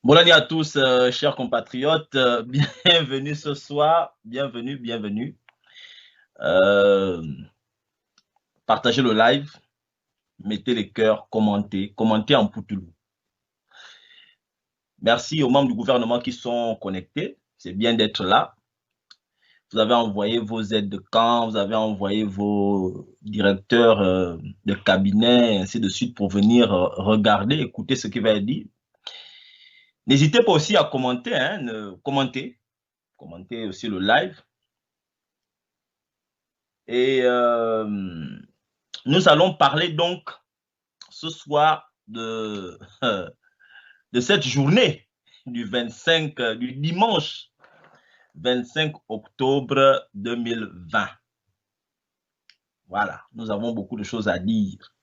Bonne année à tous, chers compatriotes. Bienvenue ce soir. Bienvenue, bienvenue. Euh, Partagez le live, mettez les cœurs, commentez, commentez en poutoulou. Merci aux membres du gouvernement qui sont connectés. C'est bien d'être là. Vous avez envoyé vos aides de camp, vous avez envoyé vos directeurs de cabinet, ainsi de suite, pour venir regarder, écouter ce qui va être dit. N'hésitez pas aussi à commenter, commentez aussi le live. Et nous allons parler donc ce soir de cette journée du du dimanche 25 octobre 2020. Voilà, nous avons beaucoup de choses à dire.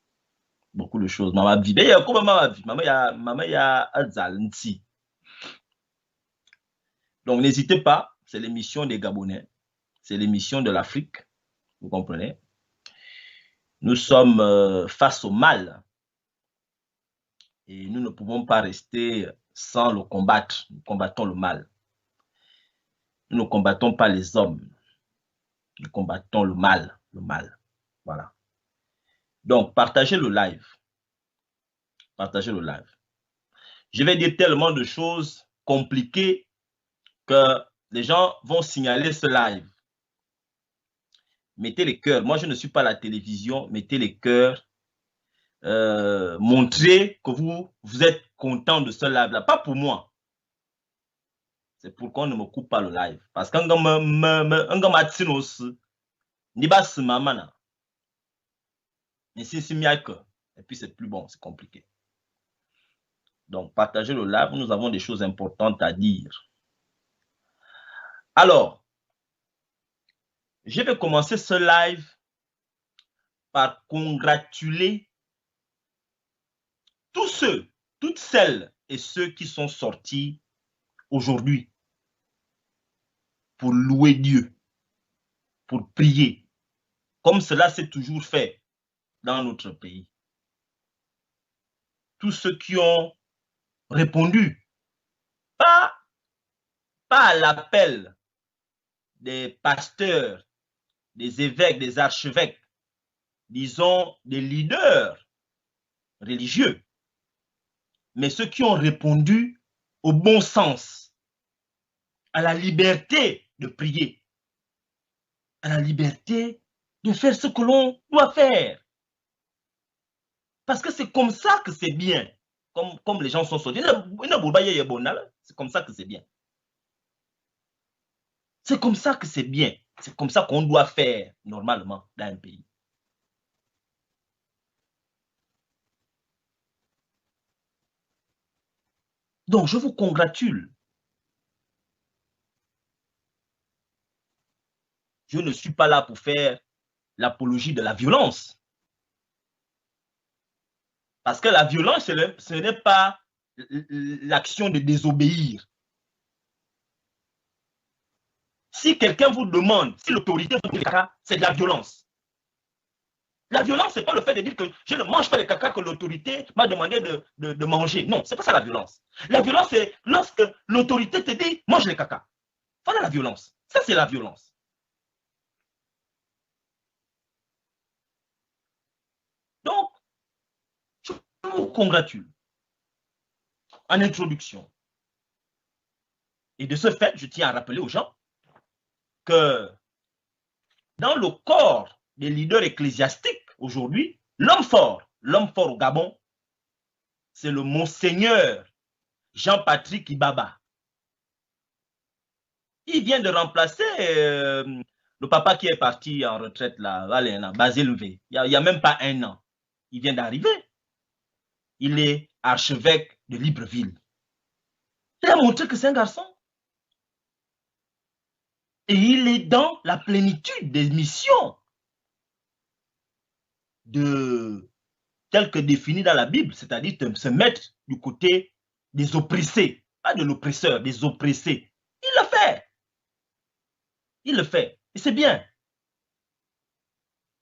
Beaucoup de choses. Maman vie. Mais comment maman vie? Maman ya azalenti. Donc n'hésitez pas, c'est l'émission des Gabonais. C'est l'émission de l'Afrique. Vous comprenez? Nous sommes face au mal. Et nous ne pouvons pas rester sans le combattre. Nous combattons le mal. Nous ne combattons pas les hommes. Nous combattons le mal. Le mal. Voilà. Donc, partagez le live. Partagez le live. Je vais dire tellement de choses compliquées que les gens vont signaler ce live. Mettez les cœurs. Moi, je ne suis pas à la télévision. Mettez les cœurs. Montrez que vous êtes content de ce live-là. Pas pour moi. C'est pour qu'on ne me coupe pas le live. Parce qu'un gars m'a aussi, ni bas ce maman. Mais si c'est mieux que. Et puis c'est plus bon, c'est compliqué. Donc, partagez le live. Nous avons des choses importantes à dire. Alors, je vais commencer ce live par congratuler tous ceux, toutes celles et ceux qui sont sortis aujourd'hui pour louer Dieu, pour prier, comme cela s'est toujours fait dans notre pays. Tous ceux qui ont répondu, pas à l'appel des pasteurs, des évêques, des archevêques, disons des leaders religieux, mais ceux qui ont répondu au bon sens, à la liberté de prier, à la liberté de faire ce que l'on doit faire. Parce que c'est comme ça que c'est bien, comme les gens sont sortis. C'est comme ça que c'est bien. C'est comme ça que c'est bien. C'est comme ça qu'on doit faire normalement dans un pays. Donc, je vous congratule. Je ne suis pas là pour faire l'apologie de la violence. Parce que la violence, ce n'est pas l'action de désobéir. Si quelqu'un vous demande, si l'autorité vous dit caca, c'est de la violence. La violence, ce n'est pas le fait de dire que je ne mange pas le caca que l'autorité m'a demandé de manger. Non, ce n'est pas ça la violence. La violence, c'est lorsque l'autorité te dit mange le caca. Voilà la violence. Ça, c'est la violence. Donc, je vous congratule en introduction. Et de ce fait, je tiens à rappeler aux gens que dans le corps des leaders ecclésiastiques aujourd'hui, l'homme fort au Gabon, c'est le Monseigneur Jean-Patrick Ibaba. Il vient de remplacer le papa qui est parti en retraite, là, Basile V. Il n'y a même pas un an. Il vient d'arriver. Il est archevêque de Libreville. Il a montré que c'est un garçon. Et il est dans la plénitude des missions telles que définies dans la Bible, c'est-à-dire de se mettre du côté des oppressés, pas de l'oppresseur, des oppressés. Il le fait. Il le fait. Et c'est bien.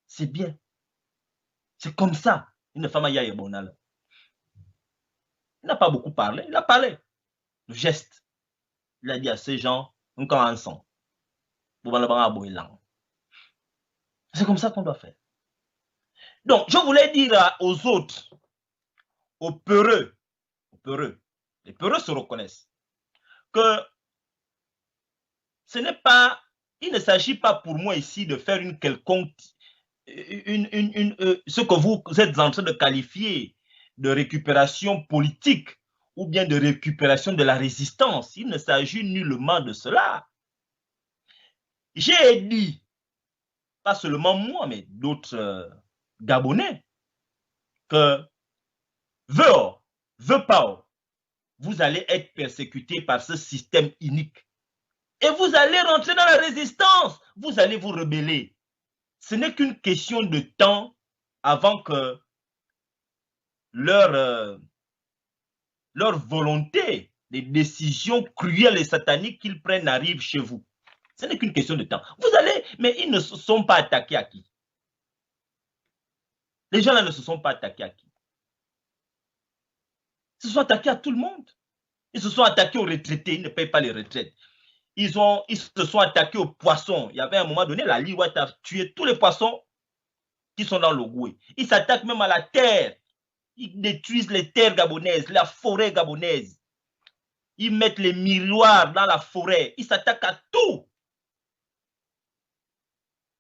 C'est bien. C'est comme ça. Une femme à Yaya Bonal. Il n'a pas beaucoup parlé. Il a parlé. le geste. Il a dit à ces gens, c'est comme ça qu'on doit faire. Donc, je voulais dire aux autres, aux peureux, les peureux se reconnaissent, que ce n'est pas, il ne s'agit pas pour moi ici de faire une quelconque, ce que vous êtes en train de qualifier de récupération politique ou bien de récupération de la résistance. Il ne s'agit nullement de cela. J'ai dit, pas seulement moi, mais d'autres Gabonais, que veut pas, vous allez être persécutés par ce système inique. Et vous allez rentrer dans la résistance. Vous allez vous rebeller. Ce n'est qu'une question de temps avant que leur volonté, les décisions cruelles et sataniques qu'ils prennent arrivent chez vous. Ce n'est qu'une question de temps. Vous allez, mais ils ne se sont pas attaqués à qui? Les gens là ne se sont pas attaqués à qui? Ils se sont attaqués à tout le monde. Ils se sont attaqués aux retraités, ils ne payent pas les retraites. Ils se sont attaqués aux poissons. Il y avait un moment donné, la Liwat a tué tous les poissons qui sont dans l'Ogoué. Ils s'attaquent même à la terre. Ils détruisent les terres gabonaises, la forêt gabonaise. Ils mettent les miroirs dans la forêt. Ils s'attaquent à tout.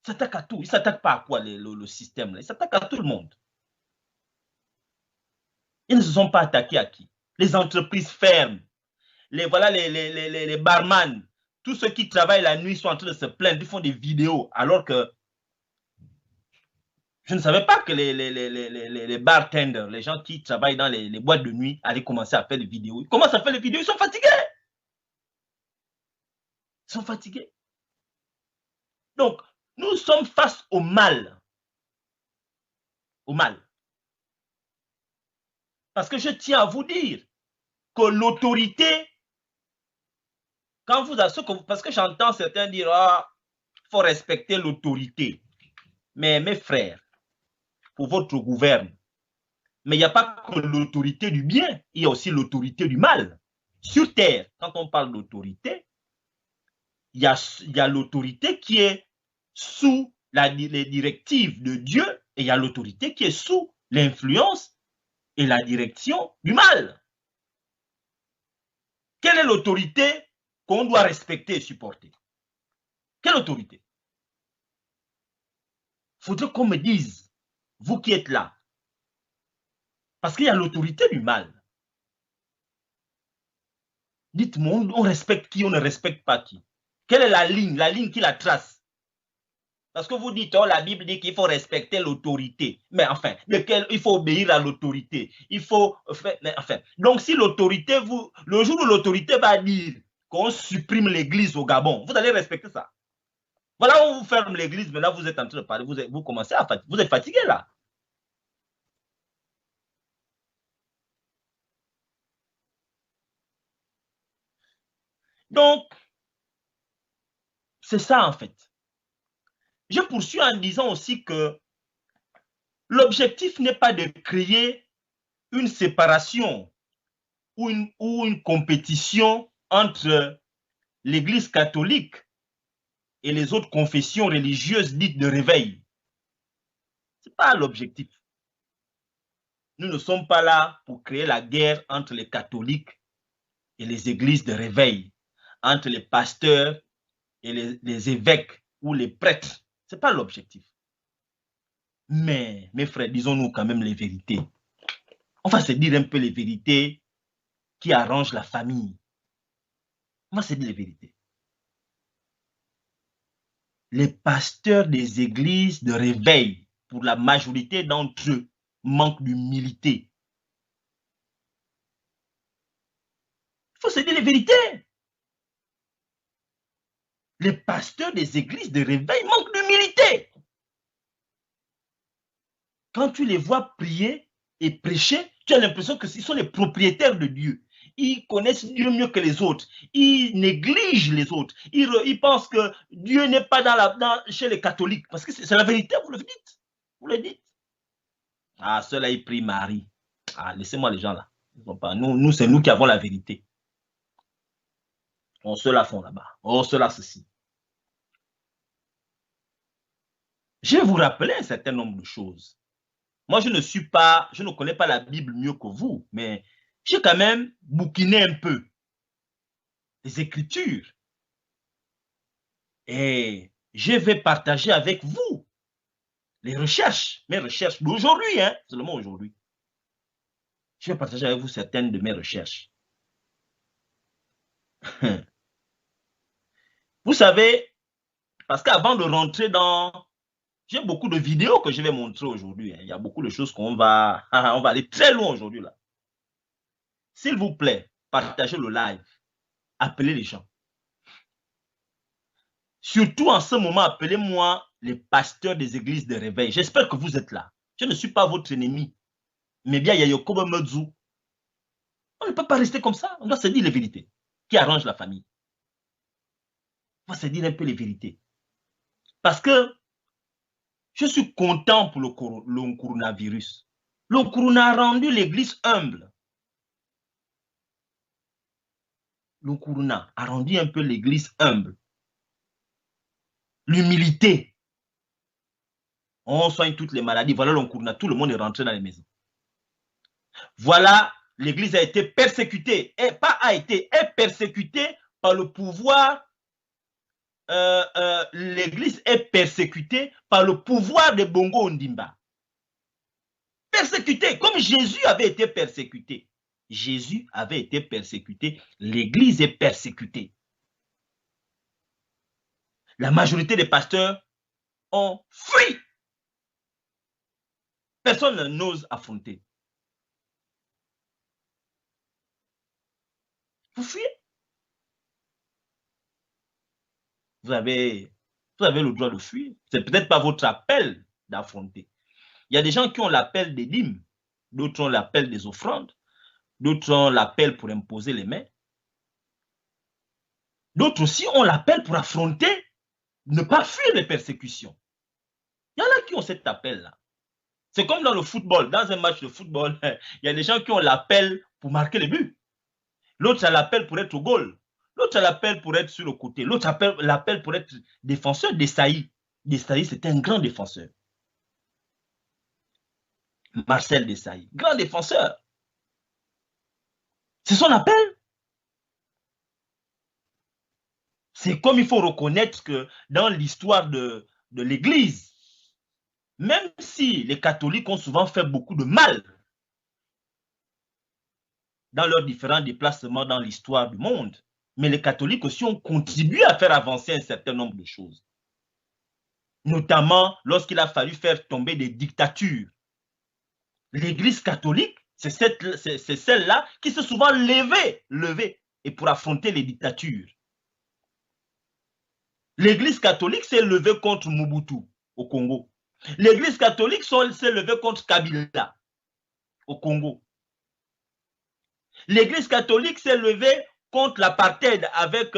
Ils s'attaquent à tout. Ils ne s'attaquent pas à quoi, le système là. Ils s'attaquent à tout le monde. Ils ne se sont pas attaqués à qui? Les entreprises ferment. Les barman, tous ceux qui travaillent la nuit sont en train de se plaindre, ils font des vidéos, alors que je ne savais pas que les bartenders, les gens qui travaillent dans les boîtes de nuit, allaient commencer à faire des vidéos. Ils commencent à faire des vidéos, ils sont fatigués. Ils sont fatigués. Donc, nous sommes face au mal. Au mal. Parce que je tiens à vous dire que l'autorité, quand vous avez parce que j'entends certains dire, ah, il faut respecter l'autorité. Mais mes frères, pour votre gouverne, mais il n'y a pas que l'autorité du bien, il y a aussi l'autorité du mal. Sur terre, quand on parle d'autorité, il y a l'autorité qui est sous les directives de Dieu et il y a l'autorité qui est sous l'influence et la direction du mal. Quelle est l'autorité qu'on doit respecter et supporter? Quelle autorité? Il faudrait qu'on me dise, vous qui êtes là, parce qu'il y a l'autorité du mal. Dites-moi, on respecte qui, on ne respecte pas qui? Quelle est la ligne qui la trace? Parce que vous dites, oh, la Bible dit qu'il faut respecter l'autorité. Mais enfin, il faut obéir à l'autorité. Il faut faire, mais enfin. Donc, si l'autorité, le jour où l'autorité va dire qu'on supprime l'église au Gabon, vous allez respecter ça. Voilà, on vous ferme l'église, mais là, vous êtes en train de parler, vous commencez à fatiguer. Vous êtes fatigué là. Donc, c'est ça en fait. Je poursuis en disant aussi que l'objectif n'est pas de créer une séparation ou une compétition entre l'Église catholique et les autres confessions religieuses dites de réveil. Ce n'est pas l'objectif. Nous ne sommes pas là pour créer la guerre entre les catholiques et les églises de réveil, entre les pasteurs et les évêques ou les prêtres. Ce n'est pas l'objectif. Mais, mes frères, disons-nous quand même les vérités. On va se dire un peu les vérités qui arrangent la famille. On va se dire les vérités. Les pasteurs des églises de réveil, pour la majorité d'entre eux, manquent d'humilité. Il faut se dire les vérités. Les pasteurs des églises de réveil manquent d'humilité. Quand tu les vois prier et prêcher, tu as l'impression que ce sont les propriétaires de Dieu. Ils connaissent Dieu mieux que les autres. Ils négligent les autres. Ils pensent que Dieu n'est pas chez les catholiques. Parce que c'est la vérité, vous le dites. Vous le dites. Ah, ceux-là, ils prient Marie. Ah, laissez-moi les gens là. Nous, c'est nous qui avons la vérité. On se la font là-bas. On se la ceci. Je vais vous rappeler un certain nombre de choses. Moi, je ne connais pas la Bible mieux que vous, mais j'ai quand même bouquiné un peu les Écritures. Et je vais partager avec vous les recherches, mes recherches d'aujourd'hui, hein, seulement aujourd'hui. Je vais partager avec vous certaines de mes recherches. Vous savez, parce qu'avant de rentrer dans... J'ai beaucoup de vidéos que je vais montrer aujourd'hui. Hein. Il y a beaucoup de choses qu'on va... on va aller très loin aujourd'hui là. S'il vous plaît, partagez le live. Appelez les gens. Surtout en ce moment, appelez-moi les pasteurs des églises de réveil. J'espère que vous êtes là. Je ne suis pas votre ennemi. Mais bien, il y a Yokobo Medzu. On ne peut pas rester comme ça. On doit se dire les vérités qui arrangent la famille. On va se dire un peu les vérités. Parce que je suis content pour le coronavirus. Le corona a rendu l'église humble. Le corona a rendu un peu l'église humble. L'humilité. On soigne toutes les maladies. Voilà le corona. Tout le monde est rentré dans les maisons. Voilà, l'église a été persécutée. Et pas a été, est persécutée par le pouvoir. L'église est persécutée par le pouvoir de Bongo Ondimba. Persécuté, comme Jésus avait été persécuté. Jésus avait été persécuté, l'église est persécutée. La majorité des pasteurs ont fui. Personne n'ose affronter. Vous fuyez. Vous avez le droit de fuir. C'est peut-être pas votre appel d'affronter. Il y a des gens qui ont l'appel des dîmes, d'autres ont l'appel des offrandes, d'autres ont l'appel pour imposer les mains. D'autres aussi ont l'appel pour affronter, ne pas fuir les persécutions. Il y en a qui ont cet appel-là. C'est comme dans le football. Dans un match de football, il y a des gens qui ont l'appel pour marquer les buts. L'autre a l'appel pour être au goal. L'autre a l'appel pour être sur le côté. L'autre a l'appel pour être défenseur. Desailly. Desailly, c'était un grand défenseur. Marcel Desailly, grand défenseur. C'est son appel. C'est comme il faut reconnaître que dans l'histoire de l'Église, même si les catholiques ont souvent fait beaucoup de mal dans leurs différents déplacements dans l'histoire du monde, mais les catholiques aussi ont contribué à faire avancer un certain nombre de choses. Notamment lorsqu'il a fallu faire tomber des dictatures. L'Église catholique, c'est celle-là qui s'est souvent levée et pour affronter les dictatures. L'Église catholique s'est levée contre Mobutu au Congo. L'Église catholique s'est levée contre Kabila au Congo. L'Église catholique s'est levée contre l'apartheid avec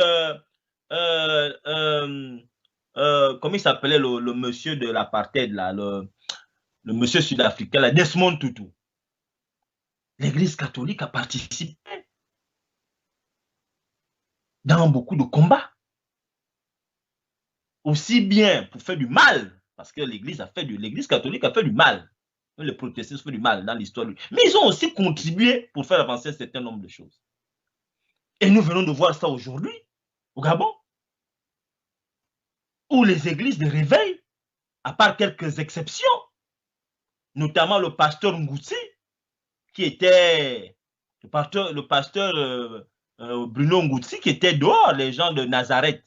comment il s'appelait le monsieur de l'apartheid là, le monsieur sud-africain là, Desmond Tutu. L'Église catholique a participé dans beaucoup de combats. Aussi bien pour faire du mal, parce que l'Église catholique a fait du mal. Les protestants ont fait du mal dans l'histoire. Mais ils ont aussi contribué pour faire avancer un certain nombre de choses. Et nous venons de voir ça aujourd'hui, au Gabon, où les églises de réveil, à part quelques exceptions, notamment le pasteur Ngoutsi, qui était le pasteur Bruno Ngoutsi, qui était dehors, les gens de Nazareth,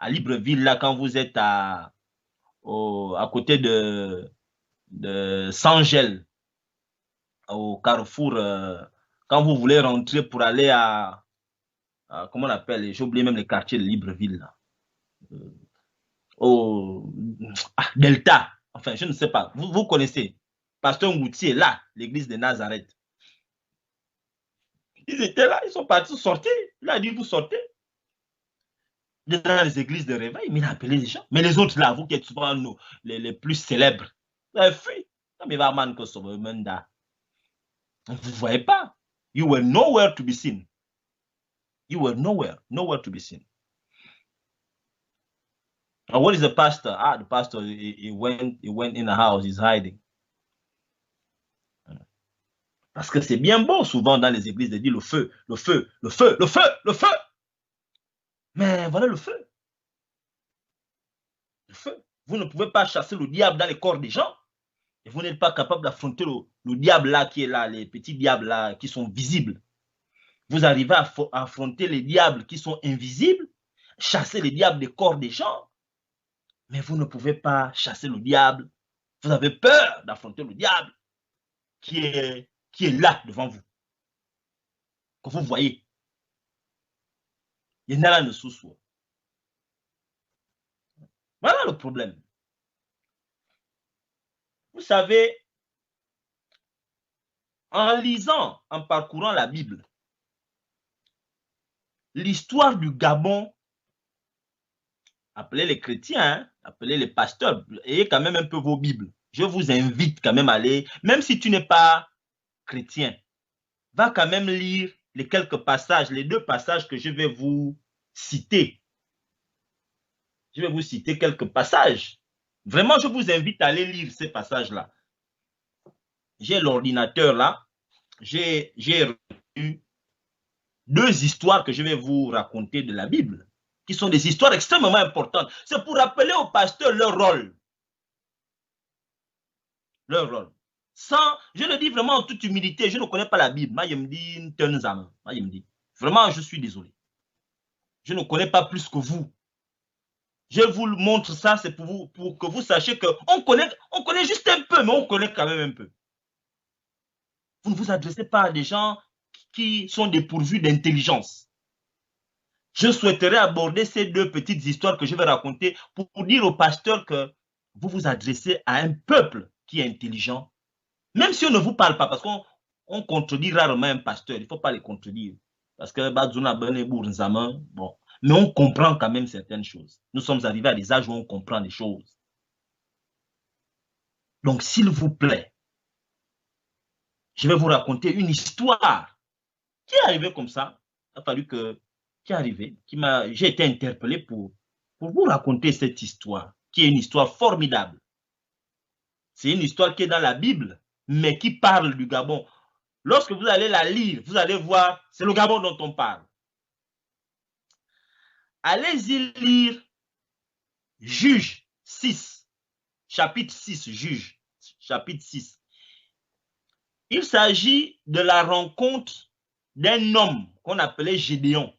à Libreville, là, quand vous êtes à côté de Sangel, au carrefour, quand vous voulez rentrer pour aller à comment on appelle, j'ai oublié même les quartiers de Libreville, là. Delta, enfin, je ne sais pas, vous connaissez, pasteur Ngoutier, là, l'église de Nazareth. Ils étaient là, ils sont partis sortir. Il a dit, vous sortez. Dans les églises de réveil, mais il a appelé les gens. Mais les autres là, vous qui êtes souvent les plus célèbres, vous avez fui. Vous ne voyez pas. You were nowhere to be seen. You were nowhere to be seen. And what is the pastor? Ah, the pastor, he went in the house, he's hiding. Parce que c'est bien beau souvent dans les églises de dire le feu, le feu, le feu, le feu, le feu. Mais voilà le feu. Le feu. Vous ne pouvez pas chasser le diable dans les corps des gens. Et vous n'êtes pas capable d'affronter le diable là qui est là, les petits diables là qui sont visibles. Vous arrivez à affronter les diables qui sont invisibles, chasser les diables des corps des gens. Mais vous ne pouvez pas chasser le diable. Vous avez peur d'affronter le diable qui est là devant vous. Que vous voyez. Il y en a là ne sous-soi. Voilà le problème. Vous savez, en lisant, en parcourant la Bible, l'histoire du Gabon, appelez les chrétiens, hein, appelez les pasteurs, ayez quand même un peu vos Bibles. Je vous invite quand même à aller, même si tu n'es pas chrétien, va quand même lire les quelques passages, les 2 passages que je vais vous citer. Je vais vous citer quelques passages. Vraiment, je vous invite à aller lire ces passages-là. J'ai l'ordinateur là. J'ai eu 2 histoires que je vais vous raconter de la Bible, qui sont des histoires extrêmement importantes. C'est pour rappeler aux pasteurs leur rôle. Leur rôle. Sans, je le dis vraiment en toute humilité, je ne connais pas la Bible. Moi, je me dis, vraiment, je suis désolé. Je ne connais pas plus que vous. Je vous montre ça, c'est pour que vous sachiez qu'on connaît juste un peu, mais on connaît quand même un peu. Vous ne vous adressez pas à des gens qui sont dépourvus d'intelligence. Je souhaiterais aborder ces 2 petites histoires que je vais raconter pour dire aux pasteurs que vous vous adressez à un peuple qui est intelligent, même si on ne vous parle pas, parce qu'on contredit rarement un pasteur, il ne faut pas les contredire, parce que bon, mais on comprend quand même certaines choses. Nous sommes arrivés à des âges où on comprend des choses. Donc, s'il vous plaît, je vais vous raconter une histoire qui est arrivée comme ça. Il a fallu que, qui est arrivée, j'ai été interpellé pour vous raconter cette histoire, qui est une histoire formidable. C'est une histoire qui est dans la Bible, mais qui parle du Gabon. Lorsque vous allez la lire, vous allez voir, c'est le Gabon dont on parle. Allez-y lire Juge 6, chapitre 6, Juge, chapitre 6. Il s'agit de la rencontre d'un homme qu'on appelait Gédéon.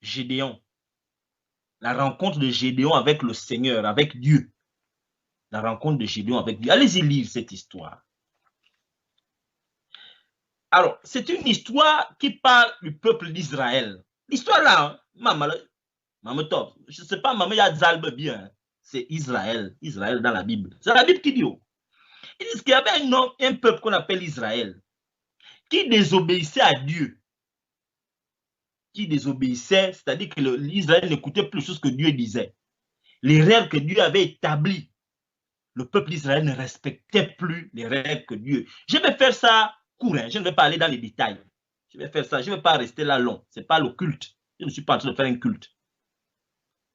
Gédéon. La rencontre de Gédéon avec le Seigneur, avec Dieu. La rencontre de Gédéon avec Dieu. Allez-y lire cette histoire. Alors, c'est une histoire qui parle du peuple d'Israël. L'histoire là, maman top, je ne sais pas, maman, il y a Zalbe bien. C'est Israël, Israël dans la Bible. C'est la Bible qui dit. Ils disent qu'il y avait un peuple qu'on appelle Israël, qui désobéissait à Dieu. Qui désobéissait, c'est-à-dire que l'Israël n'écoutait plus ce que Dieu disait. Les règles que Dieu avait établies, le peuple d'Israël ne respectait plus les règles que Dieu. Je vais faire ça court, hein, je ne vais pas aller dans les détails. Je vais faire ça, je ne vais pas rester là long. Ce n'est pas le culte. Je ne suis pas en train de faire un culte.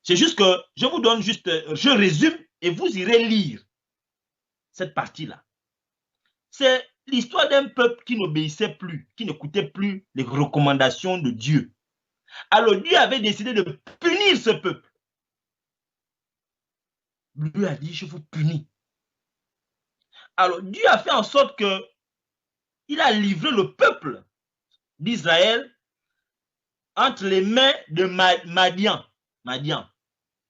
C'est juste que je vous donne juste, je résume et vous irez lire cette partie-là. C'est l'histoire d'un peuple qui n'obéissait plus, qui n'écoutait plus les recommandations de Dieu. Alors Dieu avait décidé de punir ce peuple. Dieu a dit, je vous punis. Alors Dieu a fait en sorte que il a livré le peuple d'Israël entre les mains de Madian,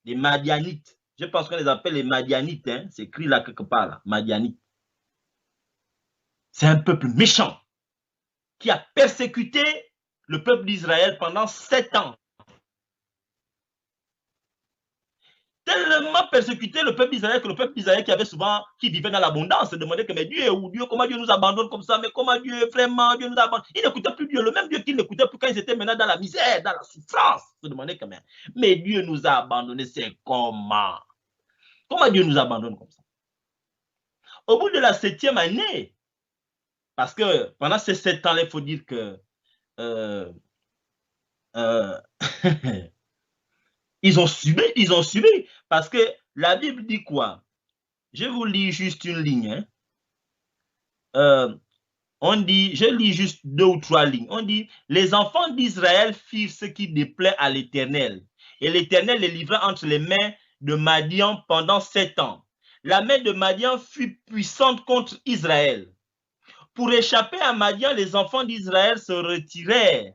des Madianites. Je pense qu'on les appelle les Madianites, hein? C'est écrit là quelque part, là, Madianites. C'est un peuple méchant qui a persécuté le peuple d'Israël pendant 7 ans. Tellement persécuté le peuple d'Israël que le peuple d'Israël qui vivait dans l'abondance se demandait que mais Dieu est où? Dieu, comment Dieu nous abandonne comme ça? Mais comment Dieu, vraiment, Dieu nous abandonne? Il n'écoutait plus Dieu, le même Dieu qu'il n'écoutait plus quand ils étaient maintenant dans la misère, dans la souffrance. Se demandait que mais Dieu nous a abandonnés, c'est comment? Comment Dieu nous abandonne comme ça? Au bout de la 7e année, parce que pendant ces 7 ans-là, il faut dire que euh, ils ont subi, parce que la Bible dit quoi? Je vous lis juste une ligne. Hein. Euh, on dit, je lis juste 2 ou 3 lignes. On dit, les enfants d'Israël firent ce qui déplaît à l'Éternel. Et l'Éternel les livra entre les mains de Madian pendant 7 ans. La main de Madian fut puissante contre Israël. Pour échapper à Madian, les enfants d'Israël se retirèrent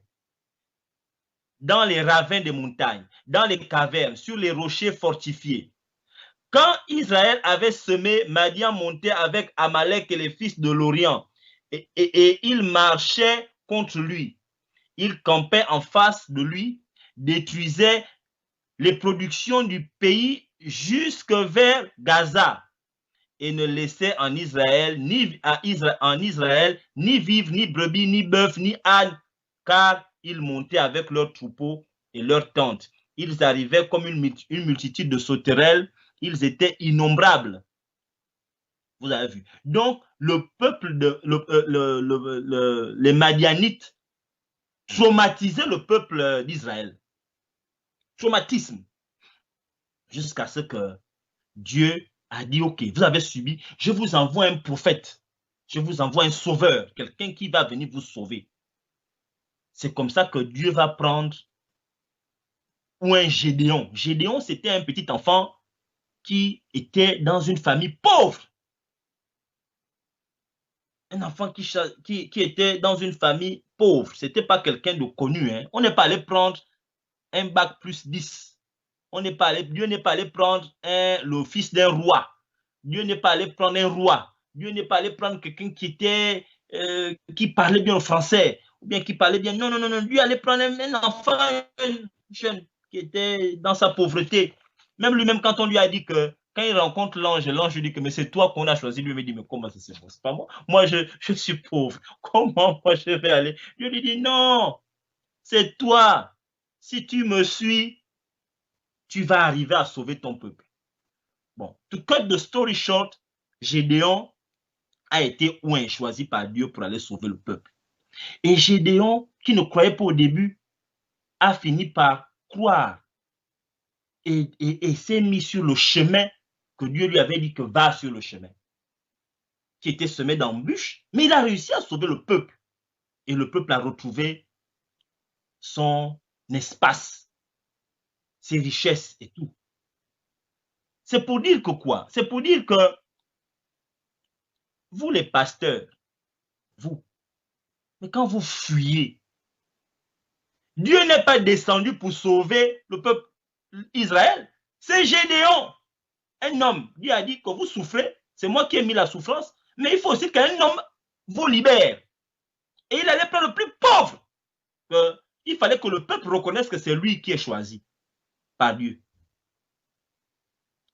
dans les ravins des montagnes, dans les cavernes, sur les rochers fortifiés. Quand Israël avait semé, Madian montait avec Amalek et les fils de l'Orient, et il marchait contre lui. Il campait en face de lui, détruisait les productions du pays jusque vers Gaza, et ne laissait en Israël ni vivre, ni brebis, ni bœuf, ni âne, car ils montaient avec leurs troupeaux et leurs tentes. Ils arrivaient comme une multitude de sauterelles, ils étaient innombrables. Vous avez vu. Donc, le peuple les Madianites traumatisaient le peuple d'Israël. Traumatisme. Jusqu'à ce que Dieu a dit, OK, vous avez subi, je vous envoie un prophète, je vous envoie un sauveur, quelqu'un qui va venir vous sauver. C'est comme ça que Dieu va prendre ou un Gédéon. Gédéon, c'était un petit enfant qui était dans une famille pauvre. Un enfant qui était dans une famille pauvre. Ce n'était pas quelqu'un de connu. Hein. On n'est pas allé prendre un bac plus 10. Dieu n'est pas allé prendre le fils d'un roi. Dieu n'est pas allé prendre un roi. Dieu n'est pas allé prendre quelqu'un qui parlait bien le français ou bien qui parlait bien. Non, non, non, non. Dieu allait prendre un enfant jeune qui était dans sa pauvreté. Même lui-même, quand on lui a dit que quand il rencontre l'ange, l'ange lui dit que mais c'est toi qu'on a choisi. Lui me dit, mais comment c'est bon? C'est pas moi. Moi, je suis pauvre. Comment moi je vais aller? Dieu lui dit, non, c'est toi. Si tu me suis, tu vas arriver à sauver ton peuple. Bon, to cut the story short, Gédéon a été choisi par Dieu pour aller sauver le peuple. Et Gédéon, qui ne croyait pas au début, a fini par croire et s'est mis sur le chemin que Dieu lui avait dit que va sur le chemin, qui était semé d'embûches, mais il a réussi à sauver le peuple. Et le peuple a retrouvé son espace, ses richesses et tout. C'est pour dire que quoi? C'est pour dire que vous, les pasteurs, vous, mais quand vous fuyez, Dieu n'est pas descendu pour sauver le peuple Israël. C'est Gédéon, un homme. Dieu a dit que vous souffrez, c'est moi qui ai mis la souffrance, mais il faut aussi qu'un homme vous libère. Et il allait prendre le plus pauvre. Il fallait que le peuple reconnaisse que c'est lui qui est choisi par Dieu.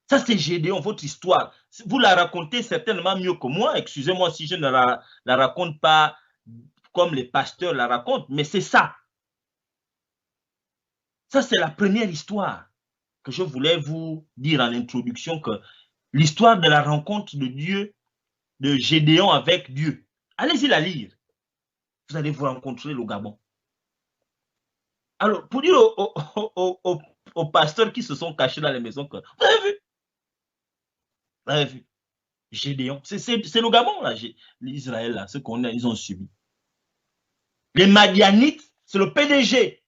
Ça, c'est Gédéon, votre histoire. Vous la racontez certainement mieux que moi. Excusez-moi si je ne la raconte pas comme les pasteurs la racontent, mais c'est ça. Ça, c'est la première histoire que je voulais vous dire en introduction, que l'histoire de la rencontre de Dieu, de Gédéon avec Dieu. Allez-y la lire. Vous allez vous rencontrer le Gabon. Alors, pour dire aux pasteurs qui se sont cachés dans les maisons, que vous avez vu? Vous avez vu? Gédéon. C'est le Gabon, là, l'Israël, là, ce ils ont subi. Les Madianites, c'est le PDG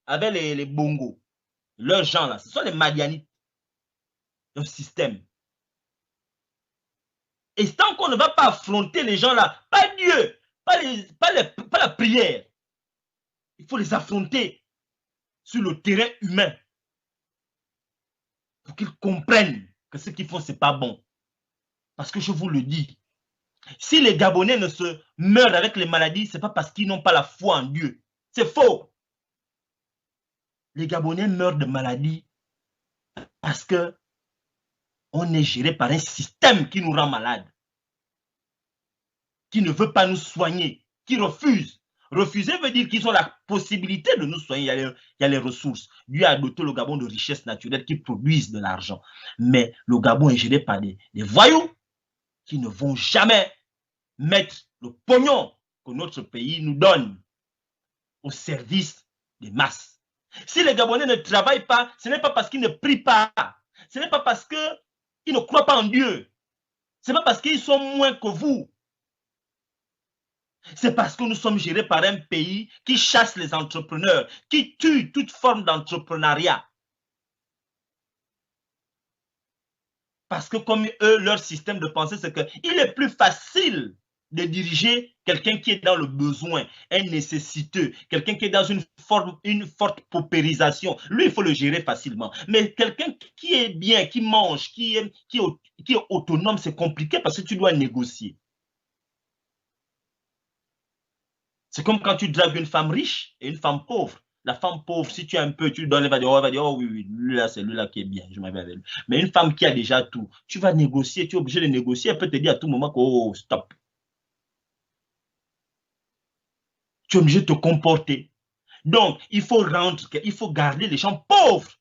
avec les Bongos. Leurs gens, là, ce sont les Madianites. Le système. Et tant qu'on ne va pas affronter les gens là, pas Dieu, pas la prière, il faut les affronter sur le terrain humain pour qu'ils comprennent que ce qu'ils font, ce n'est pas bon. Parce que je vous le dis, si les Gabonais ne se meurent avec les maladies, ce n'est pas parce qu'ils n'ont pas la foi en Dieu. C'est faux. Les Gabonais meurent de maladies parce que on est géré par un système qui nous rend malades, qui ne veut pas nous soigner, qui refuse. Refuser veut dire qu'ils ont la possibilité de nous soigner. Il y a les ressources. Dieu a doté le Gabon de richesses naturelles qui produisent de l'argent. Mais le Gabon est géré par des voyous qui ne vont jamais mettre le pognon que notre pays nous donne au service des masses. Si les Gabonais ne travaillent pas, ce n'est pas parce qu'ils ne prient pas. Ce n'est pas parce qu'ils ne croient pas en Dieu. Ce n'est pas parce qu'ils sont moins que vous. C'est parce que nous sommes gérés par un pays qui chasse les entrepreneurs, qui tue toute forme d'entrepreneuriat. Parce que comme eux, leur système de pensée, c'est qu'il est plus facile de diriger quelqu'un qui est dans le besoin, un nécessiteux, quelqu'un qui est dans une forte paupérisation. Lui, il faut le gérer facilement. Mais quelqu'un qui est bien, qui mange, qui est autonome, c'est compliqué parce que tu dois négocier. C'est comme quand tu dragues une femme riche et une femme pauvre. La femme pauvre, si tu as un peu, tu lui donnes, elle va dire, oh oui, oui, lui là, c'est lui là qui est bien, je m'avais avec lui. Mais une femme qui a déjà tout, tu vas négocier, tu es obligé de négocier, elle peut te dire à tout moment que, oh, stop. Tu es obligé de te comporter. Donc, il faut garder les gens pauvres.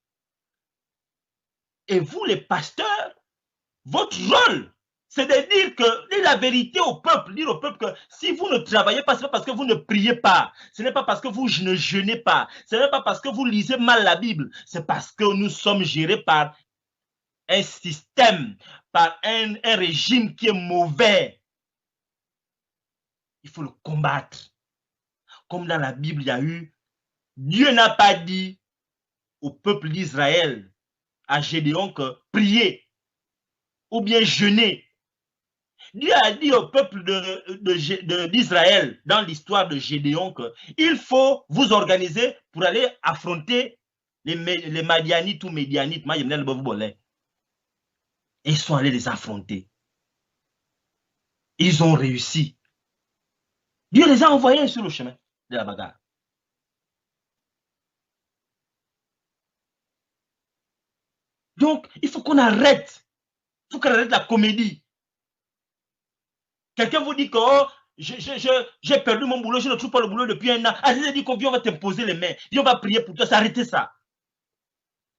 Et vous, les pasteurs, votre rôle, c'est de dire la vérité au peuple, dire au peuple que si vous ne travaillez pas, ce n'est pas parce que vous ne priez pas, ce n'est pas parce que vous ne jeûnez pas, ce n'est pas parce que vous lisez mal la Bible, c'est parce que nous sommes gérés par un système, par un régime qui est mauvais. Il faut le combattre. Comme dans la Bible, il y a eu, Dieu n'a pas dit au peuple d'Israël, à Gédéon, que prier ou bien jeûner. Dieu a dit au peuple d'Israël, dans l'histoire de Gédéon, qu'il faut vous organiser pour aller affronter les Madianites ou Médianites. Et ils sont allés les affronter. Ils ont réussi. Dieu les a envoyés sur le chemin de la bagarre. Donc, il faut qu'on arrête. Il faut qu'on arrête la comédie. Quelqu'un vous dit que oh, j'ai perdu mon boulot, je ne trouve pas le boulot depuis un an. Allez, dit qu'on va t'imposer les mains. Dieu va prier pour toi, arrêtez ça.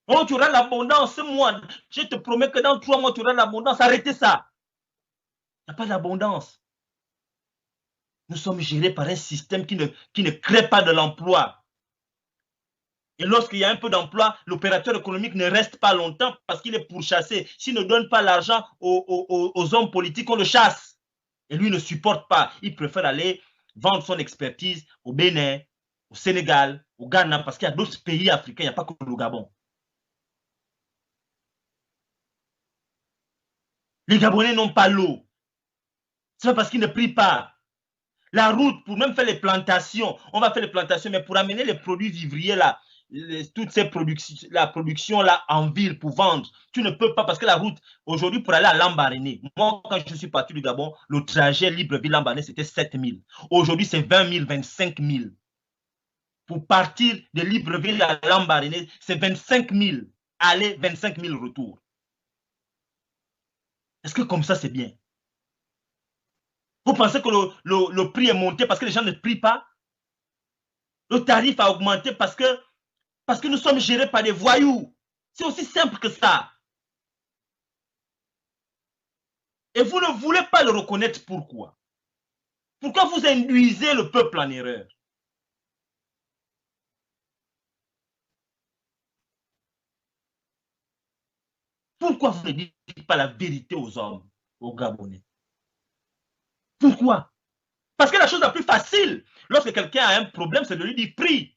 Oh, tu auras l'abondance, moi. Je te promets que dans 3 mois, tu auras l'abondance. Arrêtez ça. Il n'y a pas d'abondance. Nous sommes gérés par un système qui ne crée pas de l'emploi. Et lorsqu'il y a un peu d'emploi, l'opérateur économique ne reste pas longtemps parce qu'il est pourchassé. S'il ne donne pas l'argent aux hommes politiques, on le chasse. Et lui ne supporte pas. Il préfère aller vendre son expertise au Bénin, au Sénégal, au Ghana, parce qu'il y a d'autres pays africains, il n'y a pas que le Gabon. Les Gabonais n'ont pas l'eau. C'est parce qu'ils ne prient pas. La route, pour même faire les plantations, on va faire les plantations, mais pour amener les produits vivriers là, toutes ces productions, la production là en ville pour vendre, tu ne peux pas parce que la route, aujourd'hui pour aller à Lambaréné, moi quand je suis parti du Gabon, le trajet Libreville-Lambaréné c'était 7 000. Aujourd'hui c'est 20 000, 25 000. Pour partir de Libreville à Lambaréné, c'est 25 000. Aller, 25 000 retour. Est-ce que comme ça c'est bien? Vous pensez que le prix est monté parce que les gens ne prient pas? Le tarif a augmenté parce que nous sommes gérés par des voyous. C'est aussi simple que ça. Et vous ne voulez pas le reconnaître. Pourquoi? Pourquoi vous induisez le peuple en erreur? Pourquoi vous ne dites pas la vérité aux hommes, aux Gabonais? Pourquoi? Parce que la chose la plus facile, lorsque quelqu'un a un problème, c'est de lui dire prie.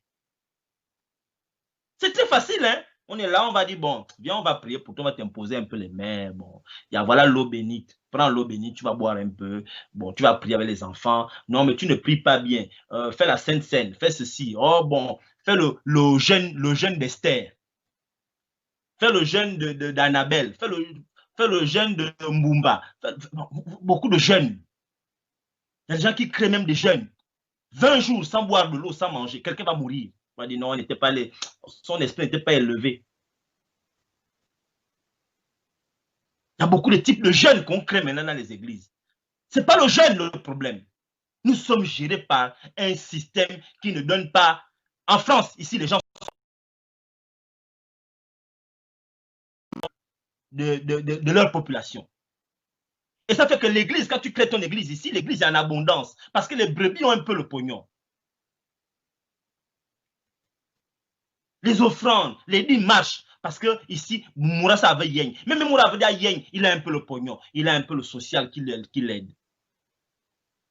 C'est très facile, hein? On est là, on va dire, bon, viens, on va prier pour toi, on va t'imposer un peu les mains. Bon, il y a voilà l'eau bénite. Prends l'eau bénite, tu vas boire un peu. Bon, tu vas prier avec les enfants. Non, mais tu ne pries pas bien. Fais la Sainte Seine, fais ceci. Oh, bon, fais le jeûne d'Esther. Fais le jeûne d'Annabelle. Fais le jeûne de Mbumba. Beaucoup de jeûnes. Il y a des gens qui créent même des jeûnes. 20 jours sans boire de l'eau, sans manger. Quelqu'un va mourir. On va dire non, son esprit n'était pas élevé. Il y a beaucoup de types de jeûnes qu'on crée maintenant dans les églises. Ce n'est pas le jeûne le problème. Nous sommes gérés par un système qui ne donne pas. En France, ici, les gens de leur population. Et ça fait que l'église, quand tu crées ton église ici, l'église est en abondance parce que les brebis ont un peu le pognon. Les offrandes, les dîmes marchent. Parce que ici, Moura, ça veut Yeng. Même Moura veut dire Yeng, il a un peu le pognon, il a un peu le social qui l'aide.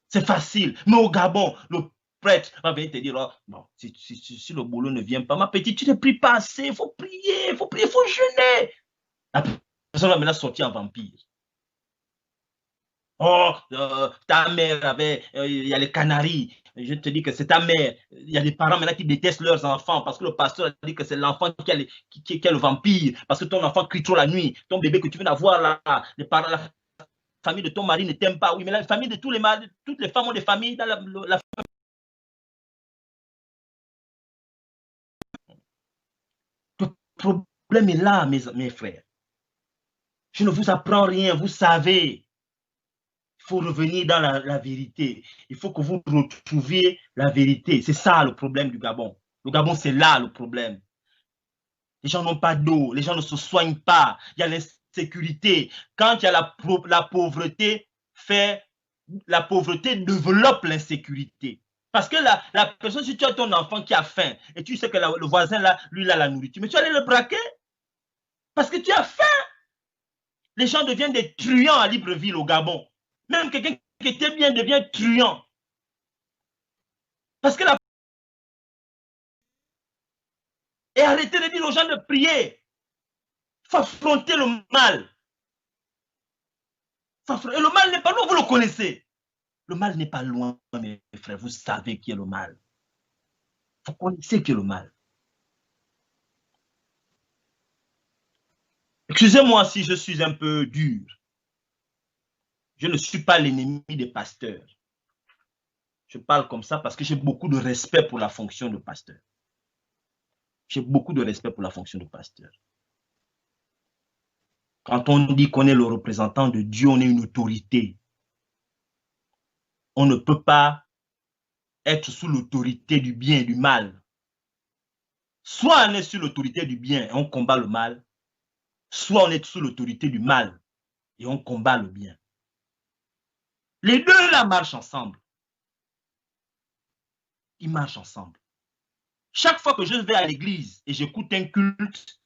C'est facile. Mais au Gabon, le prêtre va venir te dire, oh, non, si le boulot ne vient pas, ma petite, tu ne pries pas assez, il faut prier, il faut jeûner. La personne va maintenant sortir en vampire. Oh, ta mère avait, il y a les Canaries. Je te dis que c'est ta mère. Il y a des parents maintenant qui détestent leurs enfants parce que le pasteur a dit que c'est l'enfant qui est le vampire. Parce que ton enfant crie trop la nuit. Ton bébé que tu viens d'avoir là, les parents, la famille de ton mari ne t'aime pas. Oui, mais la famille de tous les maris, toutes les femmes ont des familles dans la Le problème est là, mes frères. Je ne vous apprends rien, vous savez. Il faut revenir dans la vérité. Il faut que vous retrouviez la vérité. C'est ça le problème du Gabon. Le Gabon, c'est là le problème. Les gens n'ont pas d'eau, les gens ne se soignent pas. Il y a l'insécurité. Quand il y a la pauvreté, la pauvreté développe l'insécurité. Parce que la personne, si tu as ton enfant qui a faim et tu sais que le voisin, là, lui, il a la nourriture, mais tu vas aller le braquer parce que tu as faim. Les gens deviennent des truands à Libreville, au Gabon. Même quelqu'un qui était bien devient truand. Parce que Et arrêtez de dire aux gens de prier. Il faut affronter le mal. Et le mal n'est pas loin, vous le connaissez. Le mal n'est pas loin, mes frères. Vous savez qui est le mal. Vous connaissez qui est le mal. Excusez-moi si je suis un peu dur. Je ne suis pas l'ennemi des pasteurs. Je parle comme ça parce que j'ai beaucoup de respect pour la fonction de pasteur. J'ai beaucoup de respect pour la fonction de pasteur. Quand on dit qu'on est le représentant de Dieu, on est une autorité. On ne peut pas être sous l'autorité du bien et du mal. Soit on est sous l'autorité du bien et on combat le mal, soit on est sous l'autorité du mal et on combat le bien. Les deux là marchent ensemble. Ils marchent ensemble. Chaque fois que je vais à l'église et j'écoute un culte,